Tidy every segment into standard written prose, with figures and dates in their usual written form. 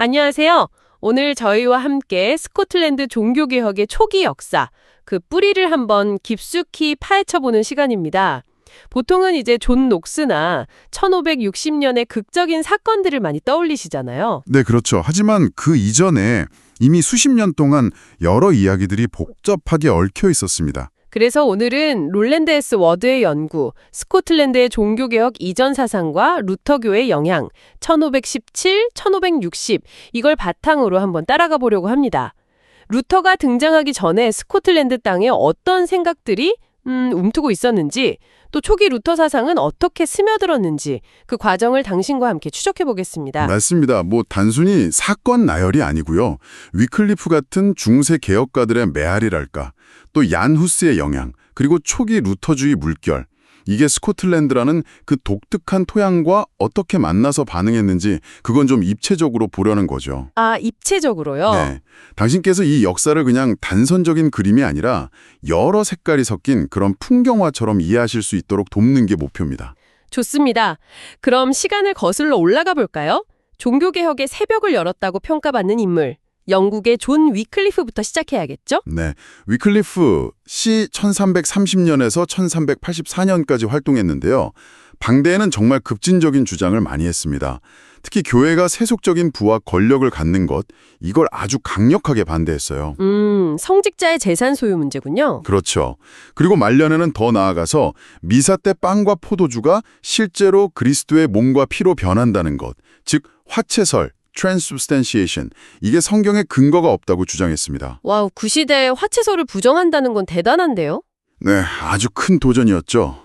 안녕하세요. 오늘 저희와 함께 스코틀랜드 종교개혁의 초기 역사, 그 뿌리를 한번 깊숙이 파헤쳐보는 시간입니다. 보통은 이제 존 녹스나 1560년의 극적인 사건들을 많이 떠올리시잖아요. 네, 그렇죠. 하지만 그 이전에 이미 수십 년 동안 여러 이야기들이 복잡하게 얽혀 있었습니다. 그래서 오늘은 롤랜드 S 워드의 연구, 스코틀랜드의 종교개혁 이전 사상과 루터교의 영향, 1517, 1560 이걸 바탕으로 한번 따라가 보려고 합니다. 루터가 등장하기 전에 스코틀랜드 땅에 어떤 생각들이 움트고 있었는지, 또 초기 루터 사상은 어떻게 스며들었는지 그 과정을 당신과 함께 추적해 보겠습니다. 맞습니다. 단순히 사건 나열이 아니고요. 위클리프 같은 중세 개혁가들의 메아리랄까, 또 얀 후스의 영향, 그리고 초기 루터주의 물결, 이게 스코틀랜드라는 그 독특한 토양과 어떻게 만나서 반응했는지 그건 좀 입체적으로 보려는 거죠. 아, 입체적으로요? 네. 당신께서 이 역사를 그냥 단선적인 그림이 아니라 여러 색깔이 섞인 그런 풍경화처럼 이해하실 수 있도록 돕는 게 목표입니다. 좋습니다. 그럼 시간을 거슬러 올라가 볼까요? 종교개혁의 새벽을 열었다고 평가받는 인물, 영국의 존 위클리프부터 시작해야겠죠? 네, 위클리프 시 1330년에서 1384년까지 활동했는데요. 방대에는 정말 급진적인 주장을 많이 했습니다. 특히 교회가 세속적인 부와 권력을 갖는 것, 이걸 아주 강력하게 반대했어요. 성직자의 재산 소유 문제군요. 그렇죠. 그리고 말년에는 더 나아가서 미사 때 빵과 포도주가 실제로 그리스도의 몸과 피로 변한다는 것, 즉 화채설, transubstantiation, 이게 성경에 근거가 없다고 주장했습니다. 와우, 그 시대에 화채설을 부정한다는 건 대단한데요? 네, 아주 큰 도전이었죠.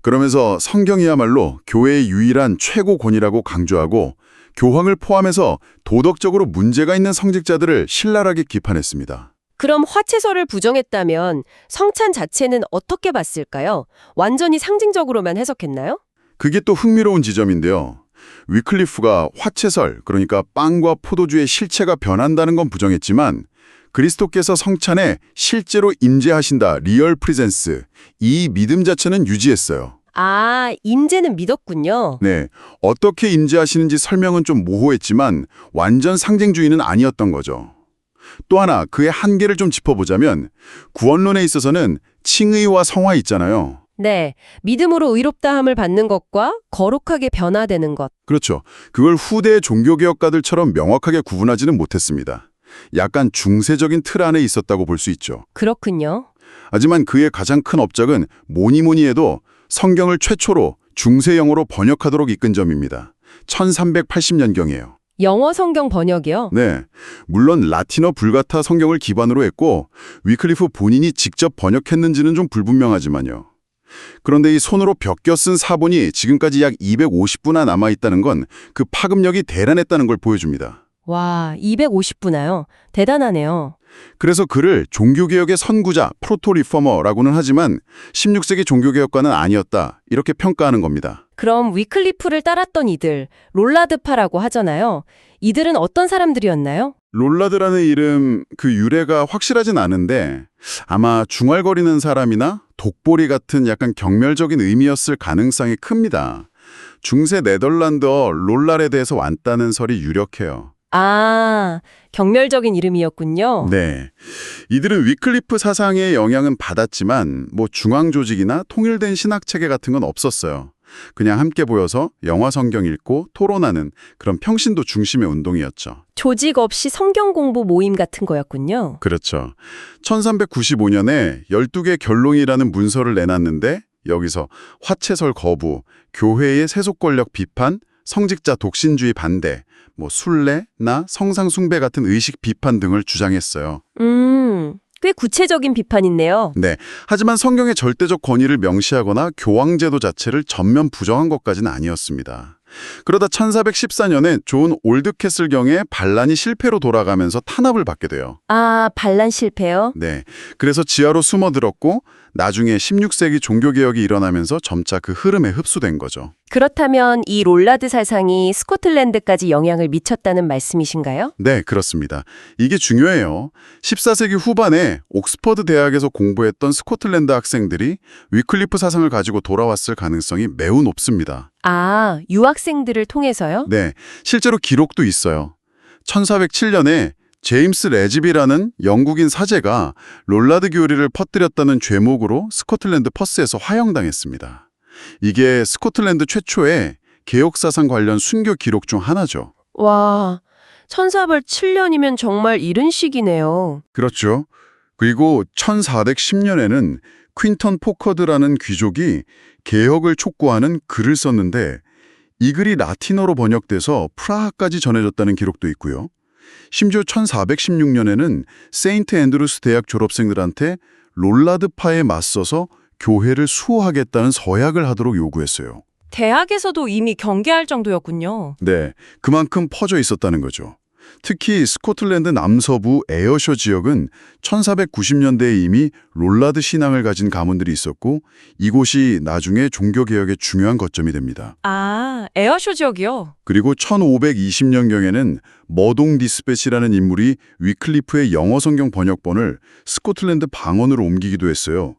그러면서 성경이야말로 교회의 유일한 최고권이라고 강조하고 교황을 포함해서 도덕적으로 문제가 있는 성직자들을 신랄하게 비판했습니다. 그럼 화채설을 부정했다면 성찬 자체는 어떻게 봤을까요? 완전히 상징적으로만 해석했나요? 그게 또 흥미로운 지점인데요. 위클리프가 화채설, 그러니까 빵과 포도주의 실체가 변한다는 건 부정했지만 그리스도께서 성찬에 실제로 임재하신다, 리얼 프리젠스, 이 믿음 자체는 유지했어요. 아, 임재는 믿었군요. 네, 어떻게 임재하시는지 설명은 좀 모호했지만 완전 상징주의는 아니었던 거죠. 또 하나 그의 한계를 좀 짚어보자면 구원론에 있어서는 칭의와 성화 있잖아요. 네, 믿음으로 의롭다함을 받는 것과 거룩하게 변화되는 것. 그렇죠. 그걸 후대의 종교개혁가들처럼 명확하게 구분하지는 못했습니다. 약간 중세적인 틀 안에 있었다고 볼 수 있죠. 그렇군요. 하지만 그의 가장 큰 업적은 뭐니 해도 성경을 최초로 중세영어로 번역하도록 이끈 점입니다. 1380년경이에요. 영어 성경 번역이요? 네, 물론 라틴어 불가타 성경을 기반으로 했고 위클리프 본인이 직접 번역했는지는 좀 불분명하지만요. 그런데 이 손으로 벽겨 쓴 사본이 지금까지 약 250부나 남아있다는 건 그 파급력이 대단했다는 걸 보여줍니다. 와, 250부나요? 대단하네요. 그래서 그를 종교개혁의 선구자, 프로토리포머라고는 하지만 16세기 종교개혁가는 아니었다, 이렇게 평가하는 겁니다. 그럼 위클리프를 따랐던 이들, 롤라드파라고 하잖아요. 이들은 어떤 사람들이었나요? 롤라드라는 이름, 그 유래가 확실하진 않은데 아마 중얼거리는 사람이나 독보리 같은 약간 경멸적인 의미였을 가능성이 큽니다. 중세 네덜란드어 롤랄에 대해서 왔다는 설이 유력해요. 아, 경멸적인 이름이었군요. 네, 이들은 위클리프 사상의 영향은 받았지만 중앙 조직이나 통일된 신학체계 같은 건 없었어요. 그냥 함께 모여서 영화 성경 읽고 토론하는 그런 평신도 중심의 운동이었죠. 조직 없이 성경 공부 모임 같은 거였군요. 그렇죠. 1395년에 12개 결론이라는 문서를 내놨는데 여기서 화채설 거부, 교회의 세속 권력 비판, 성직자 독신주의 반대, 순례나 성상 숭배 같은 의식 비판 등을 주장했어요. 꽤 구체적인 비판이네요. 네, 하지만 성경의 절대적 권위를 명시하거나 교황제도 자체를 전면 부정한 것까지는 아니었습니다. 그러다 1414년에 존 올드캐슬경의 반란이 실패로 돌아가면서 탄압을 받게 돼요. 아, 반란 실패요? 네, 그래서 지하로 숨어들었고 나중에 16세기 종교개혁이 일어나면서 점차 그 흐름에 흡수된 거죠. 그렇다면 이 롤라드 사상이 스코틀랜드까지 영향을 미쳤다는 말씀이신가요? 네, 그렇습니다. 이게 중요해요. 14세기 후반에 옥스퍼드 대학에서 공부했던 스코틀랜드 학생들이 위클리프 사상을 가지고 돌아왔을 가능성이 매우 높습니다. 아, 유학생들을 통해서요? 네, 실제로 기록도 있어요. 1407년에 제임스 레즈비라는 영국인 사제가 롤라드 교리를 퍼뜨렸다는 죄목으로 스코틀랜드 퍼스에서 화형당했습니다. 이게 스코틀랜드 최초의 개혁사상 관련 순교 기록 중 하나죠. 와, 1407년이면 정말 이른 시기네요. 그렇죠. 그리고 1410년에는 퀸턴 포커드라는 귀족이 개혁을 촉구하는 글을 썼는데 이 글이 라틴어로 번역돼서 프라하까지 전해졌다는 기록도 있고요. 심지어 1416년에는 세인트 앤드루스 대학 졸업생들한테 롤라드파에 맞서서 교회를 수호하겠다는 서약을 하도록 요구했어요. 대학에서도 이미 경계할 정도였군요. 네, 그만큼 퍼져 있었다는 거죠. 특히 스코틀랜드 남서부 에어셔 지역은 1490년대에 이미 롤라드 신앙을 가진 가문들이 있었고 이곳이 나중에 종교개혁의 중요한 거점이 됩니다. 아, 에어쇼 지역이요? 그리고 1520년경에는 머동 디스패치라는 인물이 위클리프의 영어 성경 번역본을 스코틀랜드 방언으로 옮기기도 했어요.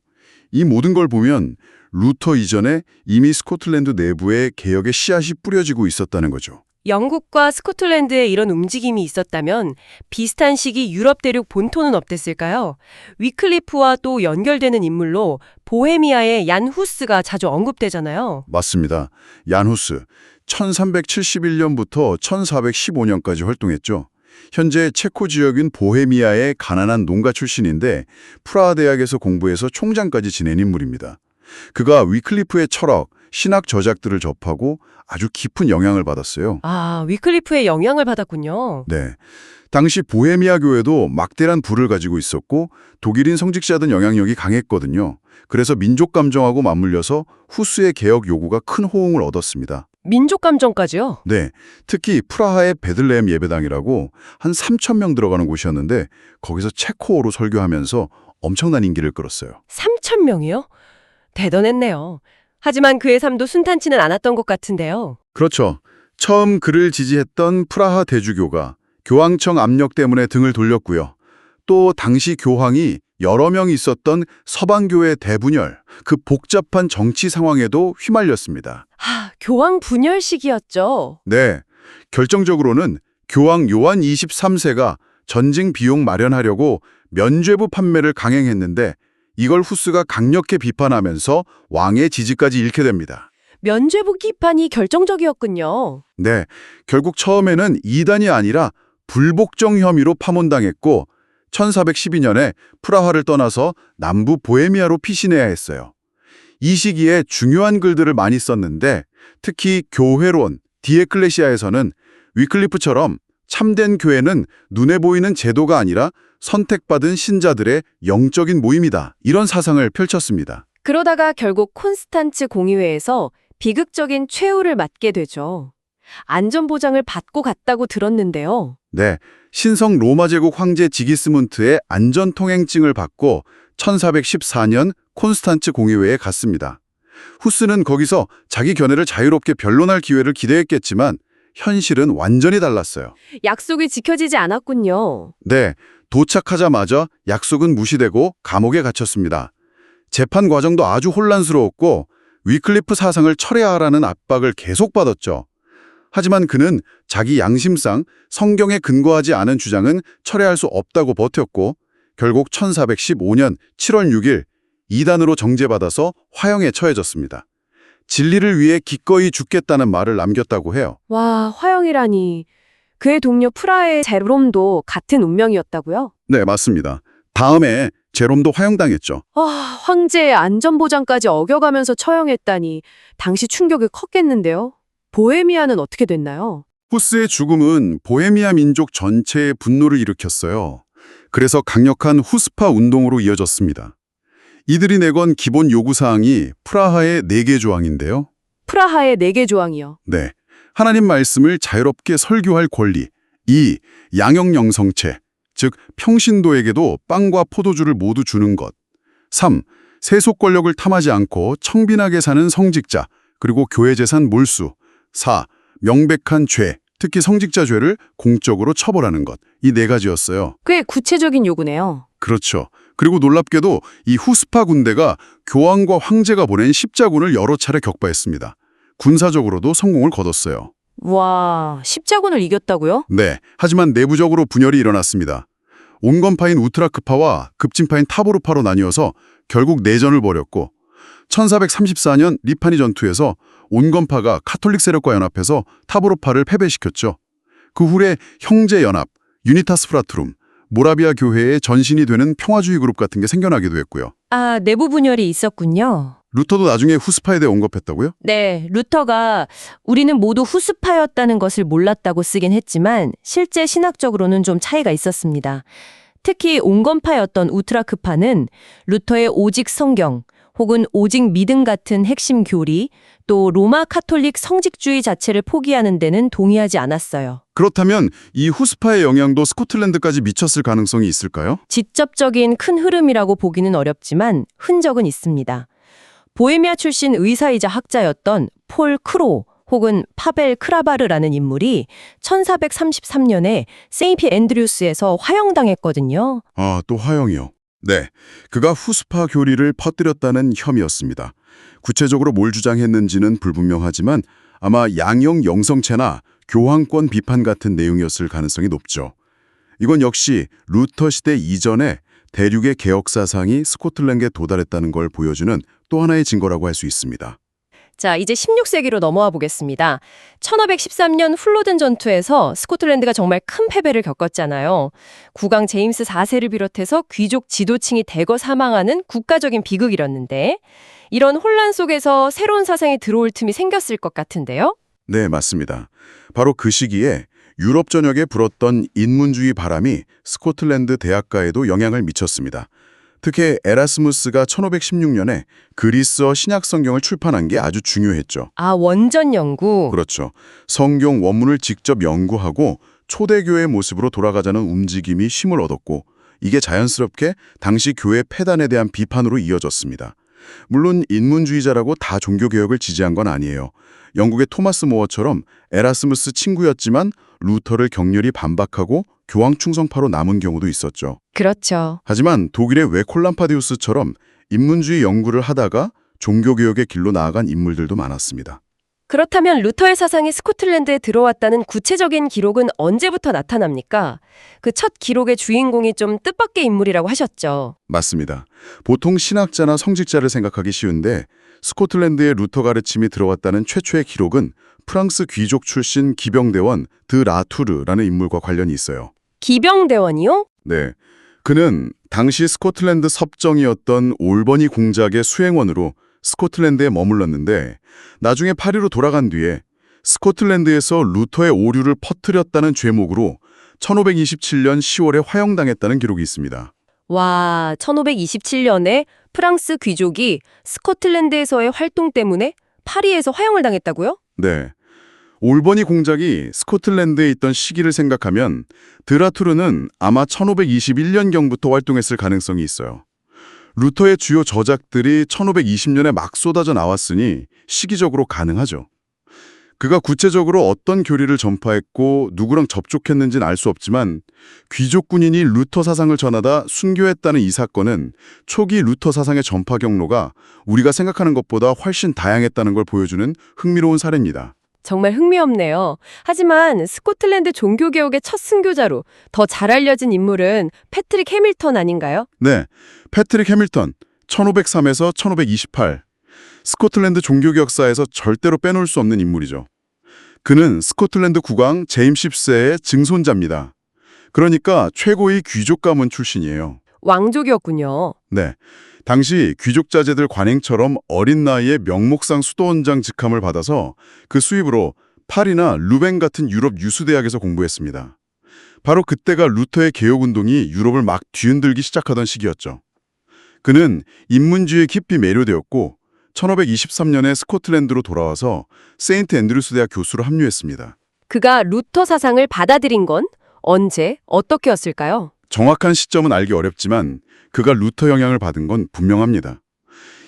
이 모든 걸 보면 루터 이전에 이미 스코틀랜드 내부에 개혁의 씨앗이 뿌려지고 있었다는 거죠. 영국과 스코틀랜드에 이런 움직임이 있었다면 비슷한 시기 유럽 대륙 본토는 어땠을까요? 위클리프와 또 연결되는 인물로 보헤미아의 얀 후스가 자주 언급되잖아요. 맞습니다. 얀 후스, 1371년부터 1415년까지 활동했죠. 현재 체코 지역인 보헤미아의 가난한 농가 출신인데 프라하 대학에서 공부해서 총장까지 지낸 인물입니다. 그가 위클리프의 철학, 신학 저작들을 접하고 아주 깊은 영향을 받았어요. 아, 위클리프의 영향을 받았군요. 네. 당시 보헤미아 교회도 막대한 부를 가지고 있었고 독일인 성직자들 영향력이 강했거든요. 그래서 민족 감정하고 맞물려서 후스의 개혁 요구가 큰 호응을 얻었습니다. 민족 감정까지요? 네. 특히 프라하의 베들레헴 예배당이라고 한 3,000명 들어가는 곳이었는데 거기서 체코어로 설교하면서 엄청난 인기를 끌었어요. 3,000명이요? 대단했네요. 하지만 그의 삶도 순탄치는 않았던 것 같은데요. 그렇죠. 처음 그를 지지했던 프라하 대주교가 교황청 압력 때문에 등을 돌렸고요. 또 당시 교황이 여러 명 있었던 서방교회 대분열, 그 복잡한 정치 상황에도 휘말렸습니다. 교황 분열 시기였죠. 네, 결정적으로는 교황 요한 23세가 전쟁 비용 마련하려고 면죄부 판매를 강행했는데 이걸 후스가 강력히 비판하면서 왕의 지지까지 잃게 됩니다. 면죄부 기판이 결정적이었군요. 네, 결국 처음에는 이단이 아니라 불복종 혐의로 파문당했고 1412년에 프라하를 떠나서 남부 보헤미아로 피신해야 했어요. 이 시기에 중요한 글들을 많이 썼는데 특히 교회론, 디에클레시아에서는 위클리프처럼 참된 교회는 눈에 보이는 제도가 아니라 선택받은 신자들의 영적인 모임이다. 이런 사상을 펼쳤습니다. 그러다가 결국 콘스탄츠 공의회에서 비극적인 최후를 맞게 되죠. 안전보장을 받고 갔다고 들었는데요. 네, 신성 로마 제국 황제 지기스문트의 안전통행증을 받고 1414년 콘스탄츠 공의회에 갔습니다. 후스는 거기서 자기 견해를 자유롭게 변론할 기회를 기대했겠지만 현실은 완전히 달랐어요. 약속이 지켜지지 않았군요. 네, 도착하자마자 약속은 무시되고 감옥에 갇혔습니다. 재판 과정도 아주 혼란스러웠고 위클리프 사상을 철회하라는 압박을 계속 받았죠. 하지만 그는 자기 양심상 성경에 근거하지 않은 주장은 철회할 수 없다고 버텼고 결국 1415년 7월 6일 이단으로 정죄받아서 화형에 처해졌습니다. 진리를 위해 기꺼이 죽겠다는 말을 남겼다고 해요. 와, 화형이라니. 그의 동료 프라하의 제롬도 같은 운명이었다고요? 네, 맞습니다. 다음에 제롬도 화형당했죠. 황제의 안전보장까지 어겨가면서 처형했다니 당시 충격이 컸겠는데요. 보헤미아는 어떻게 됐나요? 후스의 죽음은 보헤미아 민족 전체의 분노를 일으켰어요. 그래서 강력한 후스파 운동으로 이어졌습니다. 이들이 내건 기본 요구사항이 프라하의 4개 조항인데요. 프라하의 4개 조항이요. 네, 하나님 말씀을 자유롭게 설교할 권리. 2. 양형영성체, 즉 평신도에게도 빵과 포도주를 모두 주는 것. 3. 세속 권력을 탐하지 않고 청빈하게 사는 성직자, 그리고 교회 재산 몰수. 4. 명백한 죄, 특히 성직자 죄를 공적으로 처벌하는 것. 이 4가지였어요. 꽤 구체적인 요구네요. 그렇죠. 그리고 놀랍게도 이 후스파 군대가 교황과 황제가 보낸 십자군을 여러 차례 격파했습니다. 군사적으로도 성공을 거뒀어요. 와, 십자군을 이겼다고요? 네, 하지만 내부적으로 분열이 일어났습니다. 온건파인 우트라크파와 급진파인 타보르파로 나뉘어서 결국 내전을 벌였고 1434년 리파니 전투에서 온건파가 카톨릭 세력과 연합해서 타보르파를 패배시켰죠. 그 후에 형제연합, 유니타스 프라트룸, 모라비아 교회의 전신이 되는 평화주의 그룹 같은 게 생겨나기도 했고요. 아, 내부 분열이 있었군요. 루터도 나중에 후스파에 대해 언급했다고요? 네, 루터가 우리는 모두 후스파였다는 것을 몰랐다고 쓰긴 했지만 실제 신학적으로는 좀 차이가 있었습니다. 특히 온건파였던 우트라크파는 루터의 오직 성경 혹은 오직 믿음 같은 핵심 교리, 또 로마 카톨릭 성직주의 자체를 포기하는 데는 동의하지 않았어요. 그렇다면 이 후스파의 영향도 스코틀랜드까지 미쳤을 가능성이 있을까요? 직접적인 큰 흐름이라고 보기는 어렵지만 흔적은 있습니다. 보헤미아 출신 의사이자 학자였던 폴 크로 혹은 파벨 크라바르라는 인물이 1433년에 세인트 앤드류스에서 화형당했거든요. 아, 또 화형이요. 네, 그가 후스파 교리를 퍼뜨렸다는 혐의였습니다. 구체적으로 뭘 주장했는지는 불분명하지만 아마 양형 영성체나 교황권 비판 같은 내용이었을 가능성이 높죠. 이건 역시 루터 시대 이전에 대륙의 개혁 사상이 스코틀랜드에 도달했다는 걸 보여주는 또 하나의 증거라고 할 수 있습니다. 자, 이제 16세기로 넘어와 보겠습니다. 1513년 훌로든 전투에서 스코틀랜드가 정말 큰 패배를 겪었잖아요. 국왕 제임스 4세를 비롯해서 귀족 지도층이 대거 사망하는 국가적인 비극이었는데 이런 혼란 속에서 새로운 사상이 들어올 틈이 생겼을 것 같은데요? 네, 맞습니다. 바로 그 시기에 유럽 전역에 불었던 인문주의 바람이 스코틀랜드 대학가에도 영향을 미쳤습니다. 특히 에라스무스가 1516년에 그리스어 신약 성경을 출판한 게 아주 중요했죠. 아, 원전 연구. 그렇죠. 성경 원문을 직접 연구하고 초대교회의 모습으로 돌아가자는 움직임이 힘을 얻었고 이게 자연스럽게 당시 교회 폐단에 대한 비판으로 이어졌습니다. 물론 인문주의자라고 다 종교개혁을 지지한 건 아니에요. 영국의 토마스 모어처럼 에라스무스 친구였지만 루터를 격렬히 반박하고 교황 충성파로 남은 경우도 있었죠. 그렇죠. 하지만 독일의 웨콜람파디우스처럼 인문주의 연구를 하다가 종교개혁의 길로 나아간 인물들도 많았습니다. 그렇다면 루터의 사상이 스코틀랜드에 들어왔다는 구체적인 기록은 언제부터 나타납니까? 그 첫 기록의 주인공이 좀 뜻밖의 인물이라고 하셨죠. 맞습니다. 보통 신학자나 성직자를 생각하기 쉬운데 스코틀랜드에 루터 가르침이 들어왔다는 최초의 기록은 프랑스 귀족 출신 기병대원 드 라투르라는 인물과 관련이 있어요. 기병대원이요? 네, 그는 당시 스코틀랜드 섭정이었던 올버니 공작의 수행원으로 스코틀랜드에 머물렀는데 나중에 파리로 돌아간 뒤에 스코틀랜드에서 루터의 오류를 퍼뜨렸다는 죄목으로 1527년 10월에 화형당했다는 기록이 있습니다. 와, 1527년에 프랑스 귀족이 스코틀랜드에서의 활동 때문에 파리에서 화형을 당했다고요? 네. 올버니 공작이 스코틀랜드에 있던 시기를 생각하면 드라투르는 아마 1521년경부터 활동했을 가능성이 있어요. 루터의 주요 저작들이 1520년에 막 쏟아져 나왔으니 시기적으로 가능하죠. 그가 구체적으로 어떤 교리를 전파했고 누구랑 접촉했는지는 알 수 없지만 귀족 군인이 루터 사상을 전하다 순교했다는 이 사건은 초기 루터 사상의 전파 경로가 우리가 생각하는 것보다 훨씬 다양했다는 걸 보여주는 흥미로운 사례입니다. 정말 흥미없네요. 하지만 스코틀랜드 종교개혁의 첫 순교자로 더 잘 알려진 인물은 패트릭 해밀턴 아닌가요? 네, 패트릭 해밀턴, 1503에서 1528. 스코틀랜드 종교개 역사에서 절대로 빼놓을 수 없는 인물이죠. 그는 스코틀랜드 국왕 제임스 10세의 증손자입니다. 그러니까 최고의 귀족 가문 출신이에요. 왕족이었군요. 네, 당시 귀족 자제들 관행처럼 어린 나이에 명목상 수도원장 직함을 받아서 그 수입으로 파리나 루벤 같은 유럽 유수대학에서 공부했습니다. 바로 그때가 루터의 개혁운동이 유럽을 막 뒤흔들기 시작하던 시기였죠. 그는 인문주의에 깊이 매료되었고 1523년에 스코틀랜드로 돌아와서 세인트 앤드류스 대학 교수로 합류했습니다. 그가 루터 사상을 받아들인 건 언제, 어떻게였을까요? 정확한 시점은 알기 어렵지만 그가 루터 영향을 받은 건 분명합니다.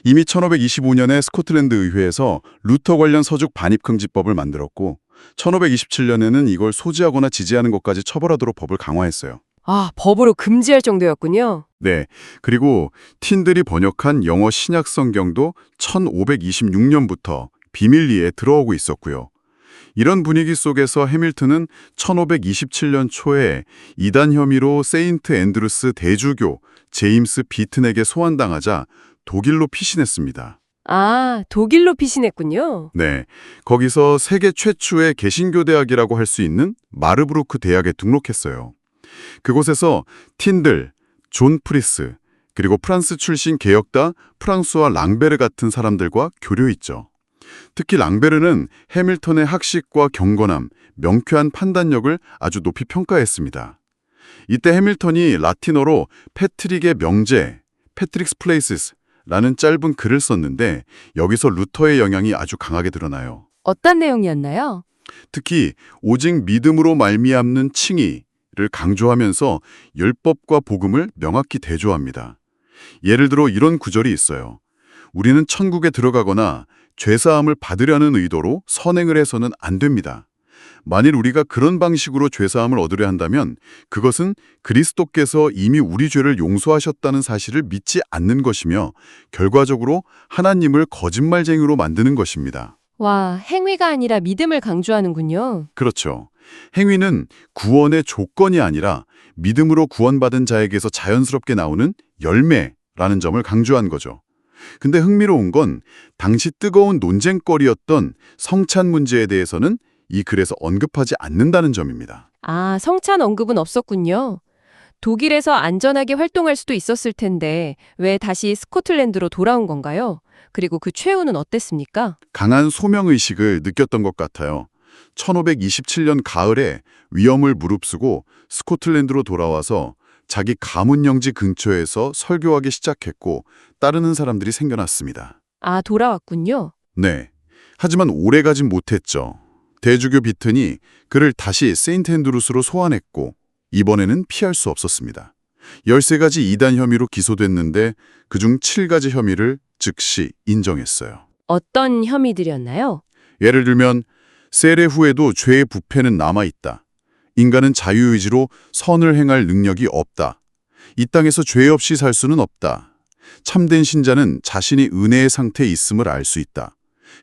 이미 1525년에 스코틀랜드 의회에서 루터 관련 서적 반입금지법을 만들었고 1527년에는 이걸 소지하거나 지지하는 것까지 처벌하도록 법을 강화했어요. 아, 법으로 금지할 정도였군요. 네, 그리고 틴들이 번역한 영어 신약 성경도 1526년부터 비밀리에 들어오고 있었고요. 이런 분위기 속에서 해밀턴은 1527년 초에 이단 혐의로 세인트 앤드루스 대주교 제임스 비튼에게 소환당하자 독일로 피신했습니다. 아, 독일로 피신했군요. 네, 거기서 세계 최초의 개신교 대학이라고 할 수 있는 마르부르크 대학에 등록했어요. 그곳에서 틴들, 존 프리스, 그리고 프랑스 출신 개혁가 프랑스와 랑베르 같은 사람들과 교류했죠. 특히 랑베르는 해밀턴의 학식과 경건함, 명쾌한 판단력을 아주 높이 평가했습니다. 이때 해밀턴이 라틴어로 패트릭의 명제, 패트릭스 플레이스라는 짧은 글을 썼는데 여기서 루터의 영향이 아주 강하게 드러나요. 어떤 내용이었나요? 특히 오직 믿음으로 말미암는 칭의를 강조하면서 율법과 복음을 명확히 대조합니다. 예를 들어 이런 구절이 있어요. 우리는 천국에 들어가거나 죄사함을 받으려는 의도로 선행을 해서는 안 됩니다. 만일 우리가 그런 방식으로 죄사함을 얻으려 한다면 그것은 그리스도께서 이미 우리 죄를 용서하셨다는 사실을 믿지 않는 것이며 결과적으로 하나님을 거짓말쟁이로 만드는 것입니다. 와, 행위가 아니라 믿음을 강조하는군요. 그렇죠. 행위는 구원의 조건이 아니라 믿음으로 구원받은 자에게서 자연스럽게 나오는 열매라는 점을 강조한 거죠. 근데 흥미로운 건 당시 뜨거운 논쟁거리였던 성찬 문제에 대해서는 이 글에서 언급하지 않는다는 점입니다. 아, 성찬 언급은 없었군요. 독일에서 안전하게 활동할 수도 있었을 텐데 왜 다시 스코틀랜드로 돌아온 건가요? 그리고 그 최후는 어땠습니까? 강한 소명의식을 느꼈던 것 같아요. 1527년 가을에 위험을 무릅쓰고 스코틀랜드로 돌아와서 자기 가문 영지 근처에서 설교하기 시작했고 따르는 사람들이 생겨났습니다. 아, 돌아왔군요. 네. 하지만 오래가진 못했죠. 대주교 비튼이 그를 다시 세인트 앤드루스로 소환했고 이번에는 피할 수 없었습니다. 13가지 이단 혐의로 기소됐는데 그중 7가지 혐의를 즉시 인정했어요. 어떤 혐의들이었나요? 예를 들면 세례 후에도 죄의 부패는 남아있다. 인간은 자유의지로 선을 행할 능력이 없다. 이 땅에서 죄 없이 살 수는 없다. 참된 신자는 자신이 은혜의 상태에 있음을 알 수 있다.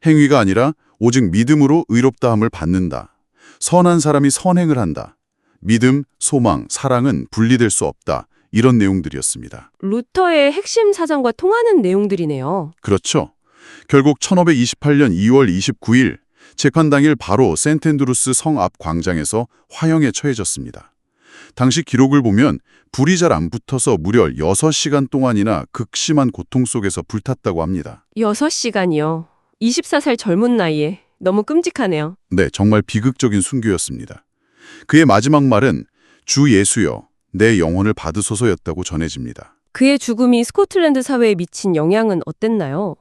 행위가 아니라 오직 믿음으로 의롭다함을 받는다. 선한 사람이 선행을 한다. 믿음, 소망, 사랑은 분리될 수 없다. 이런 내용들이었습니다. 루터의 핵심 사상과 통하는 내용들이네요. 그렇죠. 결국 1528년 2월 29일 재판 당일 바로 세인트 앤드루스 성 앞 광장에서 화형에 처해졌습니다. 당시 기록을 보면 불이 잘 안 붙어서 무려 6시간 동안이나 극심한 고통 속에서 불탔다고 합니다. 6시간이요. 24살 젊은 나이에 너무 끔찍하네요. 네, 정말 비극적인 순교였습니다. 그의 마지막 말은 주 예수여, 내 영혼을 받으소서였다고 전해집니다. 그의 죽음이 스코틀랜드 사회에 미친 영향은 어땠나요?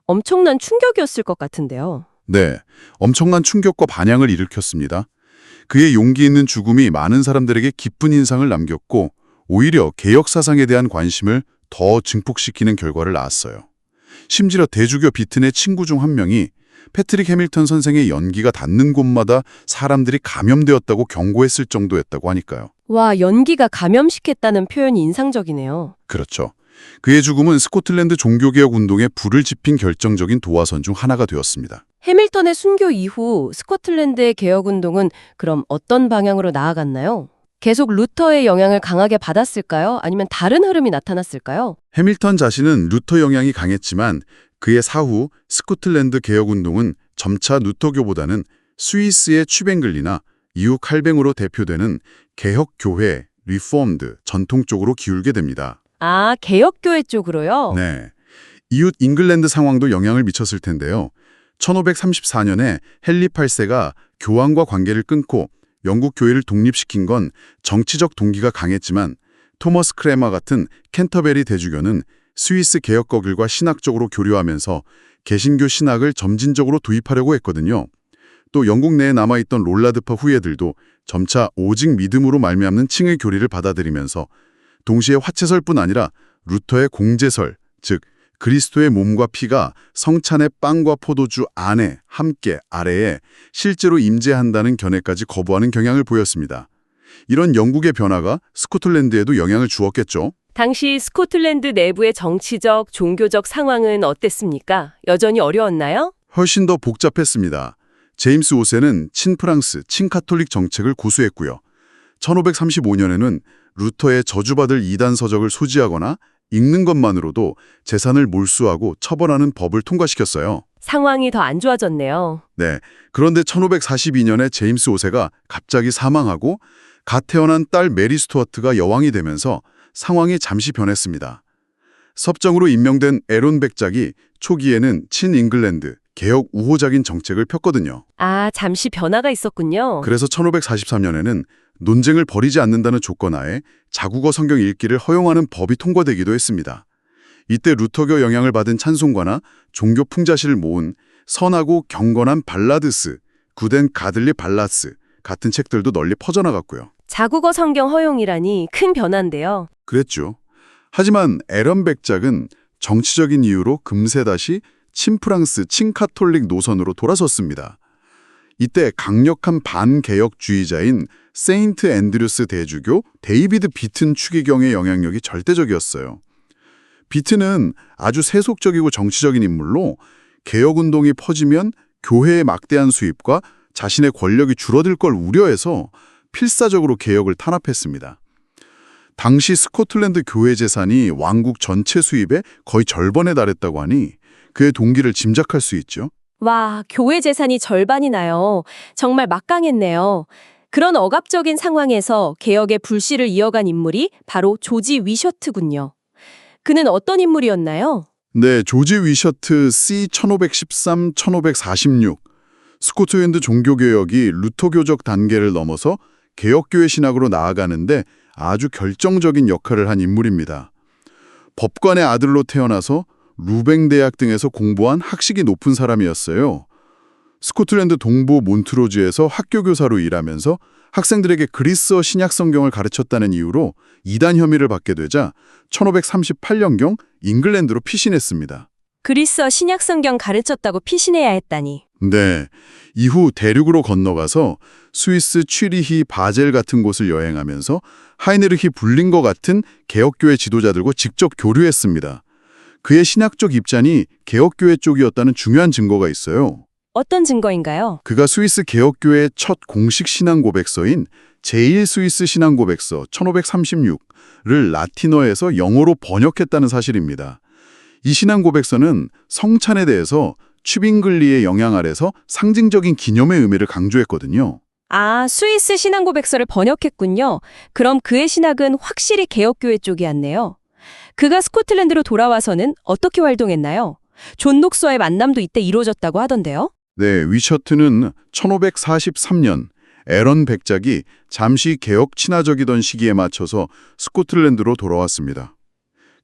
엄청난 충격이었을 것 같은데요. 네, 엄청난 충격과 반향을 일으켰습니다. 그의 용기 있는 죽음이 많은 사람들에게 기쁜 인상을 남겼고 오히려 개혁 사상에 대한 관심을 더 증폭시키는 결과를 낳았어요. 심지어 대주교 비튼의 친구 중 한 명이 패트릭 해밀턴 선생의 연기가 닿는 곳마다 사람들이 감염되었다고 경고했을 정도였다고 하니까요. 와, 연기가 감염시켰다는 표현이 인상적이네요. 그렇죠. 그의 죽음은 스코틀랜드 종교개혁 운동에 불을 지핀 결정적인 도화선 중 하나가 되었습니다. 해밀턴의 순교 이후 스코틀랜드의 개혁운동은 그럼 어떤 방향으로 나아갔나요? 계속 루터의 영향을 강하게 받았을까요? 아니면 다른 흐름이 나타났을까요? 해밀턴 자신은 루터 영향이 강했지만 그의 사후 스코틀랜드 개혁운동은 점차 루터교보다는 스위스의 취뱅글리나 이후 칼뱅으로 대표되는 개혁교회, 리포엄드, 전통 쪽으로 기울게 됩니다. 아, 개혁교회 쪽으로요? 네. 이웃 잉글랜드 상황도 영향을 미쳤을 텐데요. 1534년에 헨리 8세가 교황과 관계를 끊고 영국 교회를 독립시킨 건 정치적 동기가 강했지만 토머스 크레마 같은 캔터베리 대주교는 스위스 개혁거들과 신학적으로 교류하면서 개신교 신학을 점진적으로 도입하려고 했거든요. 또 영국 내에 남아있던 롤라드파 후예들도 점차 오직 믿음으로 말미암는 칭의 교리를 받아들이면서 동시에 화채설뿐 아니라 루터의 공제설, 즉 그리스도의 몸과 피가 성찬의 빵과 포도주 안에 함께 아래에 실제로 임재한다는 견해까지 거부하는 경향을 보였습니다. 이런 영국의 변화가 스코틀랜드에도 영향을 주었겠죠. 당시 스코틀랜드 내부의 정치적, 종교적 상황은 어땠습니까? 여전히 어려웠나요? 훨씬 더 복잡했습니다. 제임스 5세는 친프랑스, 친카톨릭 정책을 고수했고요. 1535년에는 루터의 저주받을 이단 서적을 소지하거나 읽는 것만으로도 재산을 몰수하고 처벌하는 법을 통과시켰어요. 상황이 더 안 좋아졌네요. 네. 그런데 1542년에 제임스 5세가 갑자기 사망하고 갓 태어난 딸 메리 스튜어트가 여왕이 되면서 상황이 잠시 변했습니다. 섭정으로 임명된 에론 백작이 초기에는 친잉글랜드, 개혁 우호적인 정책을 폈거든요. 아, 잠시 변화가 있었군요. 그래서 1543년에는 논쟁을 벌이지 않는다는 조건하에 자국어 성경 읽기를 허용하는 법이 통과되기도 했습니다. 이때 루터교 영향을 받은 찬송가나 종교 풍자시를 모은 선하고 경건한 발라드스, 구덴 가들리 발라스 같은 책들도 널리 퍼져나갔고요. 자국어 성경 허용이라니 큰 변화인데요. 그랬죠. 하지만 에런 백작은 정치적인 이유로 금세 다시 친프랑스, 친카톨릭 노선으로 돌아섰습니다. 이때 강력한 반개혁주의자인 세인트 앤드류스 대주교 데이비드 비튼 추기경의 영향력이 절대적이었어요. 비튼은 아주 세속적이고 정치적인 인물로 개혁운동이 퍼지면 교회의 막대한 수입과 자신의 권력이 줄어들 걸 우려해서 필사적으로 개혁을 탄압했습니다. 당시 스코틀랜드 교회 재산이 왕국 전체 수입의 거의 절반에 달했다고 하니 그의 동기를 짐작할 수 있죠. 와, 교회 재산이 절반이 나요. 정말 막강했네요. 그런 억압적인 상황에서 개혁의 불씨를 이어간 인물이 바로 조지 위셔트군요. 그는 어떤 인물이었나요? 네, 조지 위셔트 C 1513-1546 스코틀랜드 종교개혁이 루터교적 단계를 넘어서 개혁교회 신학으로 나아가는데 아주 결정적인 역할을 한 인물입니다. 법관의 아들로 태어나서 루뱅 대학 등에서 공부한 학식이 높은 사람이었어요. 스코틀랜드 동부 몬트로즈에서 학교 교사로 일하면서 학생들에게 그리스어 신약 성경을 가르쳤다는 이유로 이단 혐의를 받게 되자 1538년경 잉글랜드로 피신했습니다. 그리스어 신약 성경 가르쳤다고 피신해야 했다니. 네, 이후 대륙으로 건너가서 스위스 취리히 바젤 같은 곳을 여행하면서 하이네르히 불링거 같은 개혁교회 지도자들과 직접 교류했습니다. 그의 신학적 입장이 개혁교회 쪽이었다는 중요한 증거가 있어요. 어떤 증거인가요? 그가 스위스 개혁교회의 첫 공식 신앙 고백서인 제1스위스 신앙 고백서 1536을 라틴어에서 영어로 번역했다는 사실입니다. 이 신앙 고백서는 성찬에 대해서 취빙글리의 영향 아래서 상징적인 기념의 의미를 강조했거든요. 아, 스위스 신앙 고백서를 번역했군요. 그럼 그의 신학은 확실히 개혁교회 쪽이었네요. 그가 스코틀랜드로 돌아와서는 어떻게 활동했나요? 존 녹스와의 만남도 이때 이루어졌다고 하던데요. 네, 위셔트는 1543년 에런 백작이 잠시 개혁 친화적이던 시기에 맞춰서 스코틀랜드로 돌아왔습니다.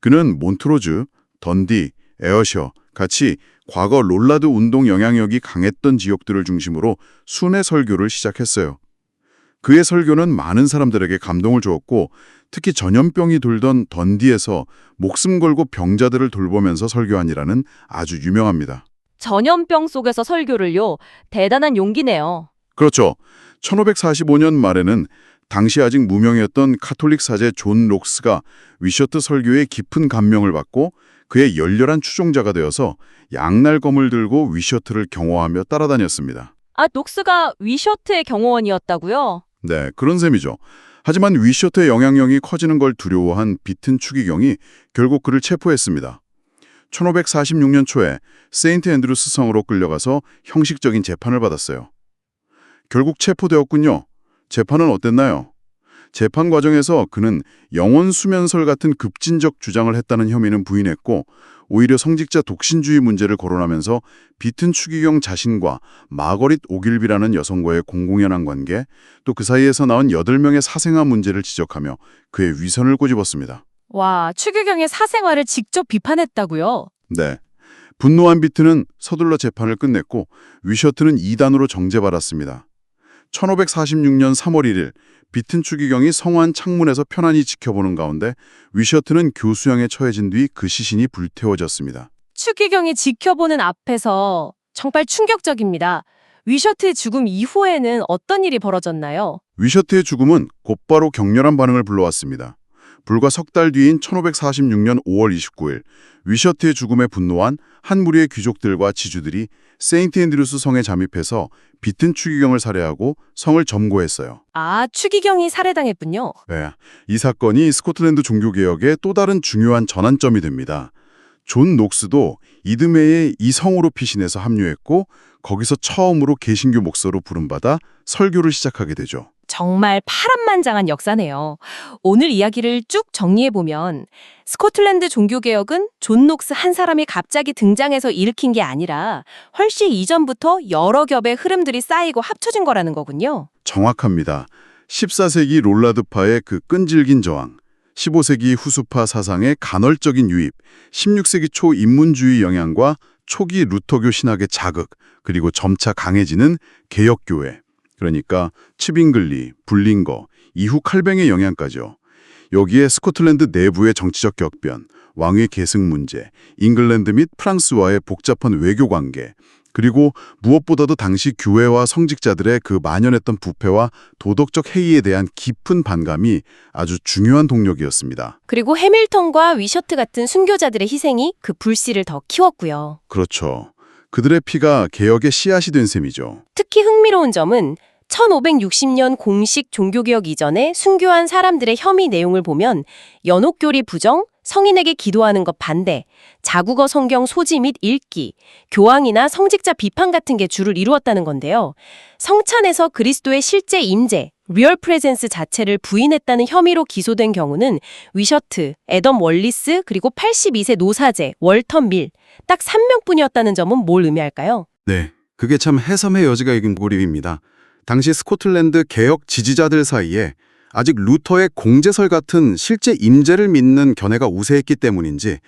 그는 몬트로즈, 던디, 에어셔 같이 과거 롤라드 운동 영향력이 강했던 지역들을 중심으로 순회 설교를 시작했어요. 그의 설교는 많은 사람들에게 감동을 주었고 특히 전염병이 돌던 던디에서 목숨 걸고 병자들을 돌보면서 설교하니라는 아주 유명합니다. 전염병 속에서 설교를요. 대단한 용기네요. 그렇죠. 1545년 말에는 당시 아직 무명이었던 카톨릭 사제 존 록스가 위셔트 설교에 깊은 감명을 받고 그의 열렬한 추종자가 되어서 양날검을 들고 위셔트를 경호하며 따라다녔습니다. 아, 녹스가 위셔트의 경호원이었다고요? 네, 그런 셈이죠. 하지만 위셔트의 영향력이 커지는 걸 두려워한 비튼 추기경이 결국 그를 체포했습니다. 1546년 초에 세인트 앤드루스 성으로 끌려가서 형식적인 재판을 받았어요. 결국 체포되었군요. 재판은 어땠나요? 재판 과정에서 그는 영원 수면설 같은 급진적 주장을 했다는 혐의는 부인했고 오히려 성직자 독신주의 문제를 거론하면서 비튼 추기경 자신과 마거릿 오길비라는 여성과의 공공연한 관계, 또 그 사이에서 나온 8명의 사생아 문제를 지적하며 그의 위선을 꼬집었습니다. 와, 추기경의 사생활을 직접 비판했다고요? 네. 분노한 비튼은 서둘러 재판을 끝냈고 위셔트는 이단으로 정죄받았습니다. 1546년 3월 1일 비튼 추기경이 성환 창문에서 편안히 지켜보는 가운데 위셔트는 교수형에 처해진 뒤 그 시신이 불태워졌습니다. 추기경이 지켜보는 앞에서 정말 충격적입니다. 위셔트의 죽음 이후에는 어떤 일이 벌어졌나요? 위셔트의 죽음은 곧바로 격렬한 반응을 불러왔습니다. 불과 석 달 뒤인 1546년 5월 29일 위셔트의 죽음에 분노한 한 무리의 귀족들과 지주들이 세인트 앤드루스 성에 잠입해서 비튼 추기경을 살해하고 성을 점거했어요. 아, 추기경이 살해당했군요. 네, 이 사건이 스코틀랜드 종교개혁의 또 다른 중요한 전환점이 됩니다. 존 녹스도 이듬해에 이 성으로 피신해서 합류했고 거기서 처음으로 개신교 목사로 부름받아 설교를 시작하게 되죠. 정말 파란만장한 역사네요. 오늘 이야기를 쭉 정리해보면 스코틀랜드 종교개혁은 존 녹스 한 사람이 갑자기 등장해서 일으킨 게 아니라 훨씬 이전부터 여러 겹의 흐름들이 쌓이고 합쳐진 거라는 거군요. 정확합니다. 14세기 롤라드파의 그 끈질긴 저항, 15세기 후수파 사상의 간헐적인 유입, 16세기 초 인문주의 영향과 초기 루터교 신학의 자극, 그리고 점차 강해지는 개혁교회, 그러니까 츠빙글리, 불링거, 이후 칼뱅의 영향까지요. 여기에 스코틀랜드 내부의 정치적 격변, 왕위 계승 문제, 잉글랜드 및 프랑스와의 복잡한 외교 관계, 그리고 무엇보다도 당시 교회와 성직자들의 그 만연했던 부패와 도덕적 해이에 대한 깊은 반감이 아주 중요한 동력이었습니다. 그리고 해밀턴과 위셔트 같은 순교자들의 희생이 그 불씨를 더 키웠고요. 그렇죠. 그들의 피가 개혁의 씨앗이 된 셈이죠. 특히 흥미로운 점은 1560년 공식 종교개혁 이전에 순교한 사람들의 혐의 내용을 보면 연옥교리 부정, 성인에게 기도하는 것 반대, 자국어 성경 소지 및 읽기, 교황이나 성직자 비판 같은 게 주를 이루었다는 건데요. 성찬에서 그리스도의 실제 임재, 리얼 프레젠스 자체를 부인했다는 혐의로 기소된 경우는 위셔트, 애덤 월리스, 그리고 82세 노사제, 월턴 밀, 딱 3명뿐이었다는 점은 뭘 의미할까요? 네, 그게 참 해섬의 여지가 있는 고립입니다. 당시 스코틀랜드 개혁 지지자들 사이에 아직 루터의 공제설 같은 실제 임재를 믿는 견해가 우세했기 때문인지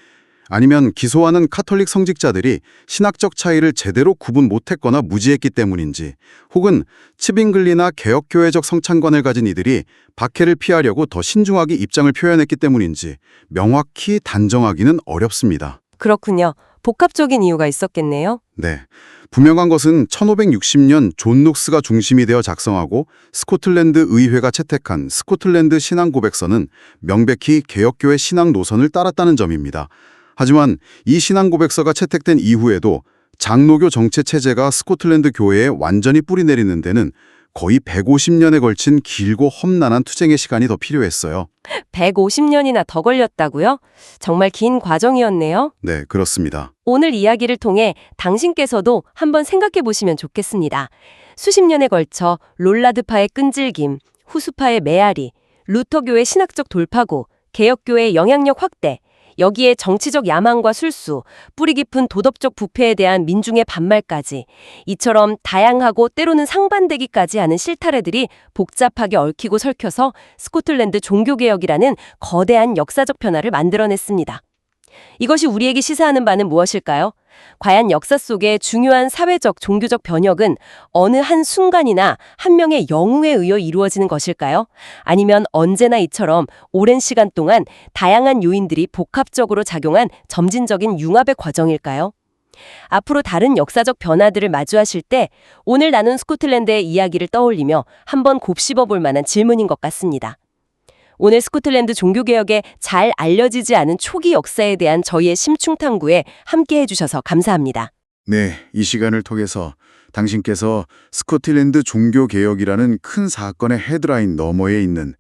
아니면 기소하는 카톨릭 성직자들이 신학적 차이를 제대로 구분 못했거나 무지했기 때문인지 혹은 츠빙글리나 개혁교회적 성찬관을 가진 이들이 박해를 피하려고 더 신중하게 입장을 표현했기 때문인지 명확히 단정하기는 어렵습니다. 그렇군요. 복합적인 이유가 있었겠네요. 네. 분명한 것은 1560년 존 녹스가 중심이 되어 작성하고 스코틀랜드 의회가 채택한 스코틀랜드 신앙 고백서는 명백히 개혁교회 신앙 노선을 따랐다는 점입니다. 하지만 이 신앙 고백서가 채택된 이후에도 장로교 정체 체제가 스코틀랜드 교회에 완전히 뿌리내리는 데는 거의 150년에 걸친 길고 험난한 투쟁의 시간이 더 필요했어요. 150년이나 더 걸렸다고요? 정말 긴 과정이었네요. 네, 그렇습니다. 오늘 이야기를 통해 당신께서도 한번 생각해 보시면 좋겠습니다. 수십 년에 걸쳐 롤라드파의 끈질김, 후수파의 메아리, 루터교의 신학적 돌파구, 개혁교의 영향력 확대, 여기에 정치적 야망과 술수, 뿌리 깊은 도덕적 부패에 대한 민중의 반발까지 이처럼 다양하고 때로는 상반되기까지 하는 실타래들이 복잡하게 얽히고 설켜서 스코틀랜드 종교개혁이라는 거대한 역사적 변화를 만들어냈습니다. 이것이 우리에게 시사하는 바는 무엇일까요? 과연 역사 속의 중요한 사회적, 종교적 변혁은 어느 한 순간이나 한 명의 영웅에 의해 이루어지는 것일까요? 아니면 언제나 이처럼 오랜 시간 동안 다양한 요인들이 복합적으로 작용한 점진적인 융합의 과정일까요? 앞으로 다른 역사적 변화들을 마주하실 때 오늘 나눈 스코틀랜드의 이야기를 떠올리며 한번 곱씹어 볼 만한 질문인 것 같습니다. 오늘 스코틀랜드 종교개혁에 잘 알려지지 않은 초기 역사에 대한 저희의 심층탐구에 함께 해주셔서 감사합니다. 네, 이 시간을 통해서 당신께서 스코틀랜드 종교개혁이라는 큰 사건의 헤드라인 너머에 있는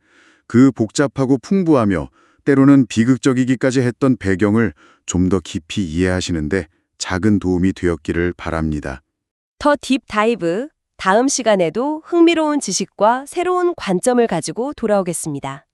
그 복잡하고 풍부하며 때로는 비극적이기까지 했던 배경을 좀 더 깊이 이해하시는데 작은 도움이 되었기를 바랍니다. 더 딥 다이브, 다음 시간에도 흥미로운 지식과 새로운 관점을 가지고 돌아오겠습니다.